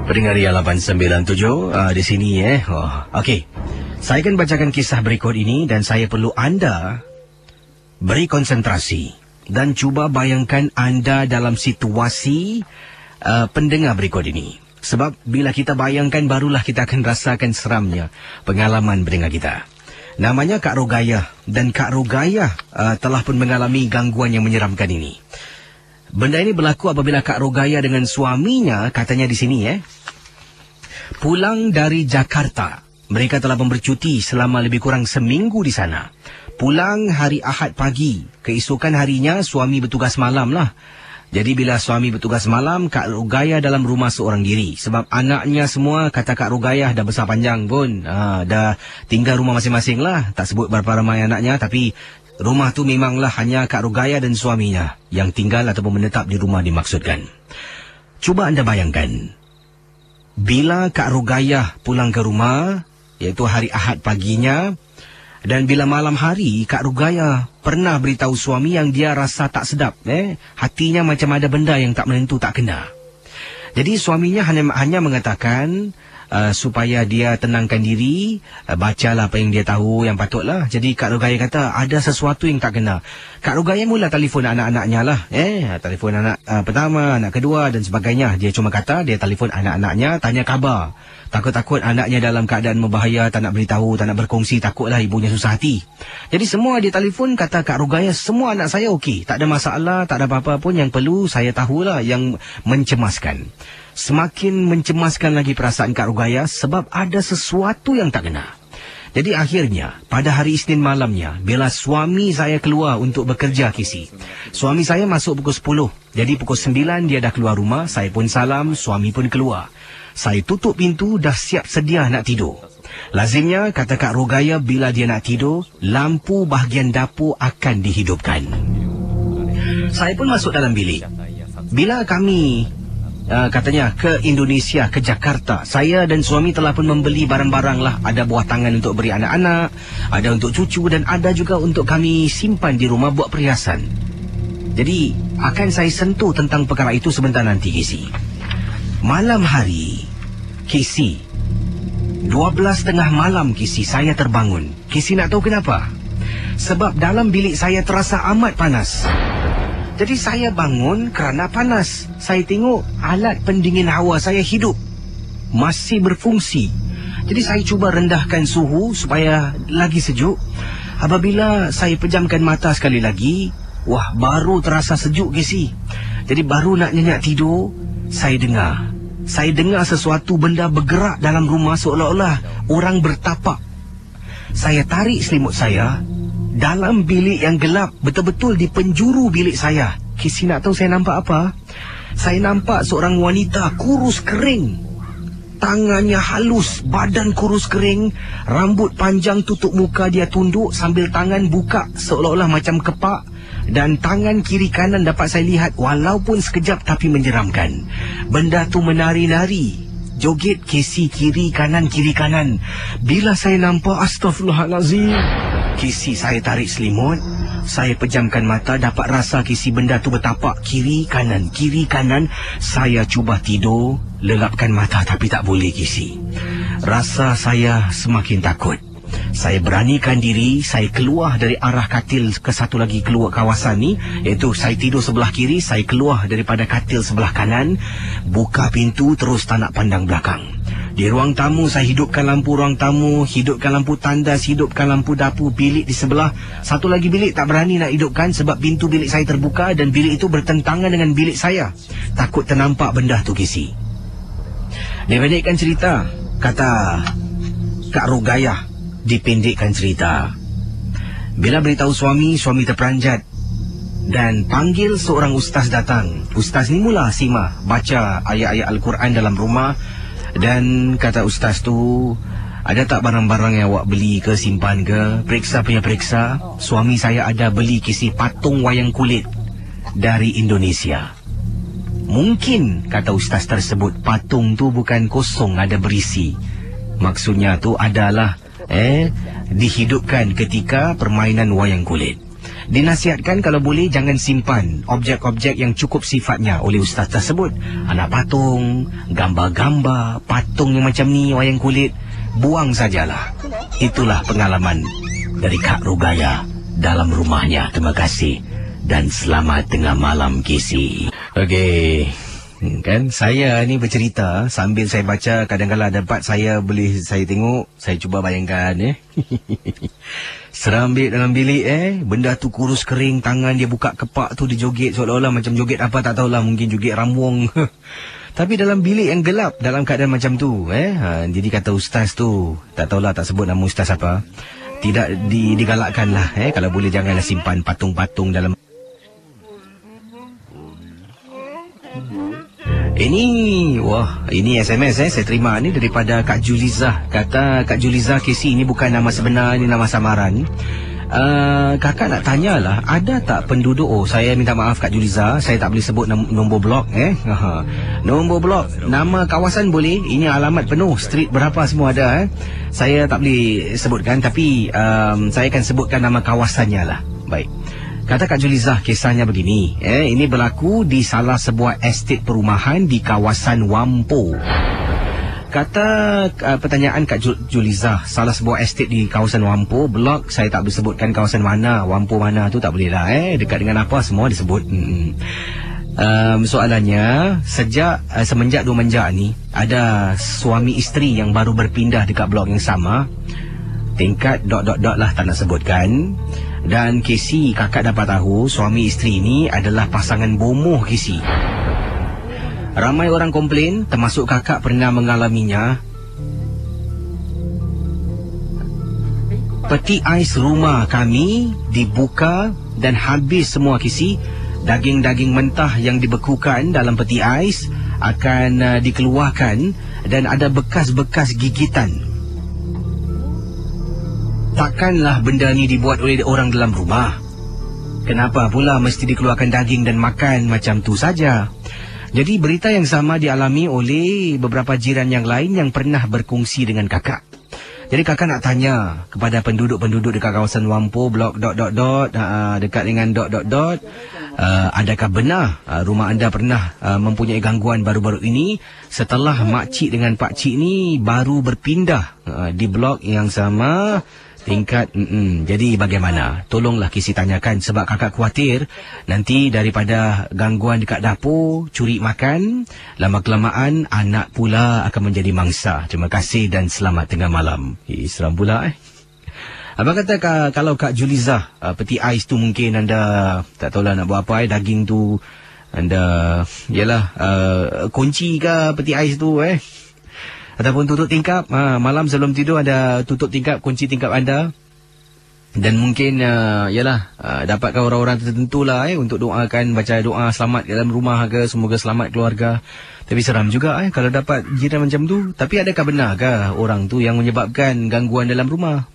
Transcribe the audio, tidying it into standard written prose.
Pendengar Ria 897 di sini Okey. Saya akan bacakan kisah berikut ini dan saya perlu anda beri konsentrasi dan cuba bayangkan anda dalam situasi pendengar berikut ini. Sebab bila kita bayangkan barulah kita akan rasakan seramnya pengalaman pendengar kita. Namanya Kak Rogayah dan Kak Rogayah telah pun mengalami gangguan yang menyeramkan ini. Benda ini berlaku apabila Kak Rogayah dengan suaminya, katanya di sini pulang dari Jakarta. Mereka telah bercuti selama lebih kurang seminggu di sana. Pulang hari Ahad pagi. Keesokan harinya suami bertugas malam lah. Jadi bila suami bertugas malam, Kak Rogayah dalam rumah seorang diri. Sebab anaknya semua, kata Kak Rogayah, dah besar panjang pun. Dah tinggal rumah masing-masing lah. Tak sebut berapa ramai anaknya, tapi rumah tu memanglah hanya Kak Rogayah dan suaminya yang tinggal ataupun menetap di rumah dimaksudkan. Cuba anda bayangkan, bila Kak Rogayah pulang ke rumah, iaitu hari Ahad paginya, dan bila malam hari, Kak Rogayah pernah beritahu suami yang dia rasa tak sedap. Hatinya macam ada benda yang tak menentu, tak kena. Jadi suaminya hanya mengatakan supaya dia tenangkan diri, bacalah apa yang dia tahu yang patutlah. Jadi Kak Rogayah kata ada sesuatu yang tak kena. Kak Rogayah mula telefon anak-anaknya lah. Telefon anak pertama, anak kedua dan sebagainya. Dia cuma kata dia telefon anak-anaknya, tanya khabar. Takut-takut anaknya dalam keadaan berbahaya, tak nak beritahu, tak nak berkongsi, takutlah ibunya susah hati. Jadi semua dia telefon, kata Kak Rogayah, semua anak saya okey, tak ada masalah, tak ada apa-apa pun. Yang perlu saya tahulah yang mencemaskan. Semakin mencemaskan lagi perasaan Kak Rogayah sebab ada sesuatu yang tak kena. Jadi akhirnya pada hari Isnin malamnya, bila suami saya keluar untuk bekerja kisi. Suami saya masuk pukul 10. Jadi pukul 9 dia dah keluar rumah, saya pun salam, suami pun keluar. Saya tutup pintu, dah siap sedia nak tidur. Lazimnya, kata Kak Rogayah, bila dia nak tidur, lampu bahagian dapur akan dihidupkan. Saya pun masuk dalam bilik. Bila kami katanya ke Indonesia, ke Jakarta, saya dan suami telah pun membeli barang-barang lah. Ada buah tangan untuk beri anak-anak, ada untuk cucu dan ada juga untuk kami simpan di rumah buat perhiasan. Jadi akan saya sentuh tentang perkara itu sebentar nanti, Kisi. Malam hari, Kisi, 12:30 malam, Kisi, saya terbangun. Kisi nak tahu kenapa? Sebab dalam bilik saya terasa amat panas. Jadi saya bangun kerana panas. Saya tengok alat pendingin hawa saya hidup, masih berfungsi. Jadi saya cuba rendahkan suhu supaya lagi sejuk. Apabila saya pejamkan mata sekali lagi, wah, baru terasa sejuk, Kisi. Jadi baru nak nyenyak tidur, saya dengar sesuatu benda bergerak dalam rumah seolah-olah orang bertapak. Saya tarik selimut saya. Dalam bilik yang gelap, betul-betul di penjuru bilik saya, Kisi nak tahu saya nampak apa? Saya nampak seorang wanita kurus kering. Tangannya halus, badan kurus kering, rambut panjang tutup muka dia tunduk sambil tangan buka seolah-olah macam kepak. Dan tangan kiri kanan dapat saya lihat walaupun sekejap tapi menyeramkan. Benda tu menari-nari, joget, Kisi, kiri kanan. Bila saya nampak, astagfirullahalazim, Kisi, saya tarik selimut, saya pejamkan mata, dapat rasa, Kisi, benda tu bertapak kiri kanan. Saya cuba tidur, lelapkan mata tapi tak boleh, Kisi. Rasa saya semakin takut. Saya beranikan diri, saya keluar dari arah katil ke satu lagi keluar kawasan ni, iaitu saya tidur sebelah kiri, saya keluar daripada katil sebelah kanan, buka pintu, terus tak nak pandang belakang. Di ruang tamu, saya hidupkan lampu ruang tamu, hidupkan lampu tandas, hidupkan lampu dapur, bilik di sebelah. Satu lagi bilik tak berani nak hidupkan sebab pintu bilik saya terbuka dan bilik itu bertentangan dengan bilik saya. Takut ternampak benda tu, Kisi. Dipendekkan cerita, kata Kak Rogayah, dipendekkan cerita. Bila beritahu suami terperanjat dan panggil seorang ustaz datang. Ustaz ni mula simak baca ayat-ayat Al-Quran dalam rumah. Dan kata ustaz tu, ada tak barang-barang yang awak beli ke, simpan ke? Periksa. Suami saya ada beli, Kisi, patung wayang kulit dari Indonesia. Mungkin, kata ustaz tersebut, patung tu bukan kosong, ada berisi. Maksudnya tu adalah dihidupkan ketika permainan wayang kulit. Dinasihatkan kalau boleh jangan simpan objek-objek yang cukup sifatnya oleh ustaz tersebut. Anak patung, gambar-gambar, patung yang macam ni, wayang kulit, buang sajalah. Itulah pengalaman dari Kak Rugaya dalam rumahnya. Terima kasih dan selamat tengah malam, Casey. Okey. Kan saya ni bercerita sambil saya baca, kadang-kadang ada part saya tengok, saya cuba bayangkan serambit dalam bilik benda tu kurus kering, tangan dia buka kepak tu, dia joget seolah-olah macam joget apa tak tahulah, mungkin joget ramuang. Tapi dalam bilik yang gelap, dalam keadaan macam tu jadi kata ustaz tu, tak tahulah, tak sebut nama ustaz apa, tidak digalakkanlah kalau boleh janganlah simpan patung-patung dalam. Ini SMS saya terima ni daripada Kak Julizah. Kata Kak Julizah, Casey, ini bukan nama sebenar, ini nama samaran. Kakak nak tanyalah, ada tak penduduk, saya minta maaf Kak Julizah, saya tak boleh sebut nombor blok nombor blok, nama kawasan boleh, ini alamat penuh, street berapa semua ada saya tak boleh sebutkan, tapi saya akan sebutkan nama kawasannya lah. Baik. Kata Kak Julizah, kisahnya begini. Ini berlaku di salah sebuah estet perumahan di kawasan Wampo. Kata pertanyaan Kak Julizah, salah sebuah estet di kawasan Wampo, blok saya tak boleh sebutkan kawasan mana, Wampo mana tu tak boleh lah. Dekat dengan apa semua disebut. Soalannya, semenjak dua menjak ni, ada suami isteri yang baru berpindah dekat blok yang sama. Tingkat ... lah, tak nak sebutkan. Dan Casey, kakak dapat tahu suami isteri ini adalah pasangan bomoh, Casey. Ramai orang komplain, termasuk kakak pernah mengalaminya. Peti ais rumah kami dibuka dan habis semua, Casey. Daging-daging mentah yang dibekukan dalam peti ais akan dikeluarkan dan ada bekas-bekas gigitan. Takkanlah benda ni dibuat oleh orang dalam rumah. Kenapa pula mesti dikeluarkan daging dan makan macam tu saja? Jadi berita yang sama dialami oleh beberapa jiran yang lain yang pernah berkongsi dengan kakak. Jadi kakak nak tanya kepada penduduk-penduduk dekat kawasan Wampo, blok ... dekat dengan ... adakah benar rumah anda pernah mempunyai gangguan baru-baru ini setelah makcik dengan pakcik ni baru berpindah di blok yang sama? Tingkat jadi bagaimana? Tolonglah Casey tanyakan, sebab kakak khawatir nanti daripada gangguan dekat dapur, curi makan, lama-kelamaan anak pula akan menjadi mangsa. Terima kasih dan selamat tengah malam. Seram pula Abang kata kalau Kak Julizah, peti ais tu mungkin anda tak tahulah nak buat apa daging tu anda kunci ke peti ais tu ataupun tutup tingkap, malam sebelum tidur ada tutup tingkap, kunci tingkap anda. Dan mungkin dapatkan orang-orang tertentu lah untuk doakan, baca doa selamat dalam rumah ke, semoga selamat keluarga. Tapi seram juga kalau dapat jiran macam tu. Tapi adakah benarkah orang tu yang menyebabkan gangguan dalam rumah?